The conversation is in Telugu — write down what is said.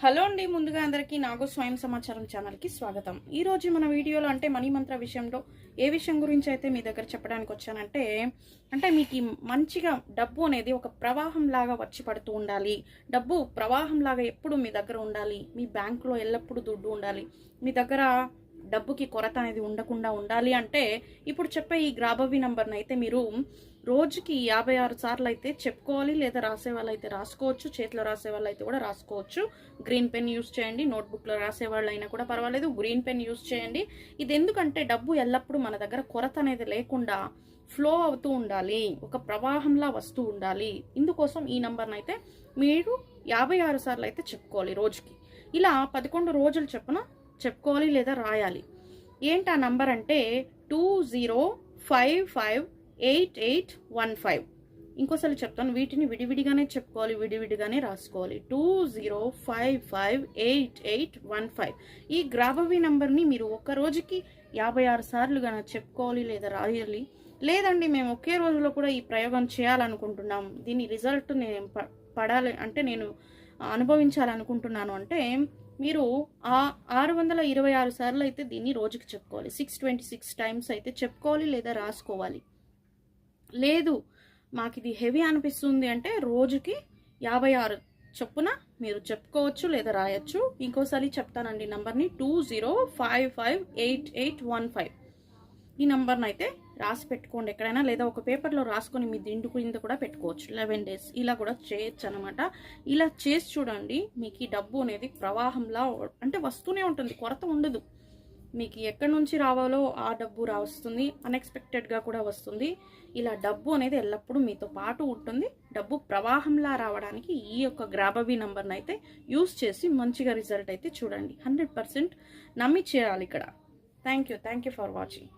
హలో అండి, ముందుగా అందరికీ నాగో స్వయం సమాచారం ఛానల్కి స్వాగతం. ఈరోజు మన వీడియోలో అంటే మనీ మంత్ర విషయంలో ఏ విషయం గురించి అయితే మీ దగ్గర చెప్పడానికి వచ్చానంటే, మీకు మంచిగా డబ్బు అనేది ఒక ప్రవాహం లాగా వచ్చి పడుతూ ఉండాలి. డబ్బు ప్రవాహం లాగా ఎప్పుడు మీ దగ్గర ఉండాలి. మీ బ్యాంకులో ఎల్లప్పుడూ దుడ్డు ఉండాలి. మీ దగ్గర డబ్బుకి కొరత అనేది ఉండకుండా ఉండాలి అంటే ఇప్పుడు చెప్పే ఈ గ్రాబవి నంబర్ని అయితే మీరు రోజుకి 56 సార్లు అయితే చెప్పుకోవాలి. లేదా రాసే వాళ్ళు అయితే రాసుకోవచ్చు, చేతిలో రాసే వాళ్ళు అయితే కూడా రాసుకోవచ్చు. గ్రీన్ పెన్ యూస్ చేయండి, నోట్బుక్లో రాసే వాళ్ళు అయినా కూడా పర్వాలేదు, గ్రీన్ పెన్ యూస్ చేయండి. ఇది ఎందుకంటే డబ్బు ఎల్లప్పుడూ మన దగ్గర కొరత అనేది లేకుండా ఫ్లో అవుతూ ఉండాలి, ఒక ప్రవాహంలా వస్తూ ఉండాలి. ఇందుకోసం ఈ నంబర్ని అయితే మీరు 56 సార్లు అయితే చెప్పుకోవాలి రోజుకి. ఇలా 11 రోజులు చెప్పున చెప్పుకోవాలి లేదా రాయాలి. ఏంటి ఆ నంబర్ అంటే 20558815. ఇంకోసారి చెప్తాను, వీటిని విడివిడిగానే చెప్పుకోవాలి, విడివిడిగానే రాసుకోవాలి. 20558815. ఈ గ్రాబవి నంబర్ని మీరు ఒక రోజుకి 56 సార్లు గానే చెప్పుకోవాలి లేదా రాయాలి. లేదండి మేము ఒకే రోజులో కూడా ఈ ప్రయోగం చేయాలనుకుంటున్నాం, దీని రిజల్ట్ నేను పడాలి అంటే నేను అనుభవించాలనుకుంటున్నాను అంటే మీరు 626 సార్లు అయితే దీన్ని రోజుకి చెప్పుకోవాలి. 626 టైమ్స్ అయితే చెప్పుకోవాలి లేదా రాసుకోవాలి. లేదు మాకు ఇది హెవీ అనిపిస్తుంది అంటే రోజుకి 56 చొప్పున మీరు చెప్పుకోవచ్చు లేదా రాయొచ్చు. ఇంకోసారి చెప్తానండి నంబర్ని, 20558815. ఈ నంబర్ని అయితే రాసి పెట్టుకోండి ఎక్కడైనా, లేదా ఒక పేపర్లో రాసుకొని మీ దిండు కింద కూడా పెట్టుకోవచ్చు. 11 డేస్ ఇలా కూడా చేయొచ్చు అనమాట. ఇలా చేసి చూడండి, మీకు ఈ డబ్బు అనేది ప్రవాహంలా అంటే వస్తూనే ఉంటుంది, కొరత ఉండదు. మీకు ఎక్కడి నుంచి రావాలో ఆ డబ్బు వస్తుంది, అన్ఎక్స్పెక్టెడ్గా కూడా వస్తుంది. ఇలా డబ్బు అనేది ఎల్లప్పుడూ మీతో పాటు ఉంటుంది. డబ్బు ప్రవాహంలా రావడానికి ఈ యొక్క గ్రాబవి నంబర్ని అయితే యూస్ చేసి మంచిగా రిజల్ట్ అయితే చూడండి. 100% నమ్మి చేయాలి ఇక్కడ. Thank you for watching.